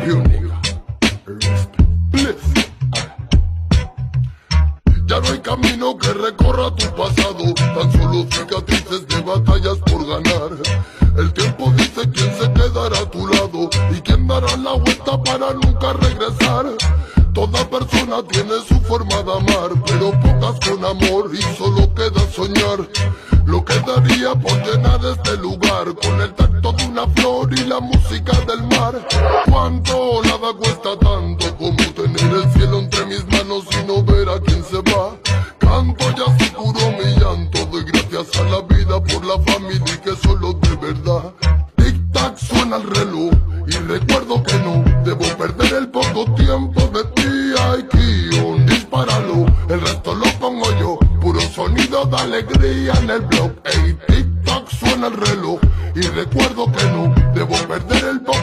real nigga. Respect. Ya no hay camino que recorra tu pasado, tan solo cicatrices de batallas por ganar. El tiempo dice quién se quedará a tu lado y quién dará la vuelta para nunca regresar. Toda persona tiene su forma de amar, pero pocas con amor y solo queda soñar. Lo que daría por llenar este lugar con el tacto de una flor y la música del mar. ¿Cuánto nada cuesta tanto como tener el cielo entre mis manos y no ver a quién se va? Canto y así curo mi llanto, doy gracias a la vida por la familia y que solo de verdad. Tic tac suena el reloj y recuerdo que no debo perder el poco tiempo de ti. Ay, Kion, dispáralo, el resto lo pongo yo. Puro sonido de alegría en el blog.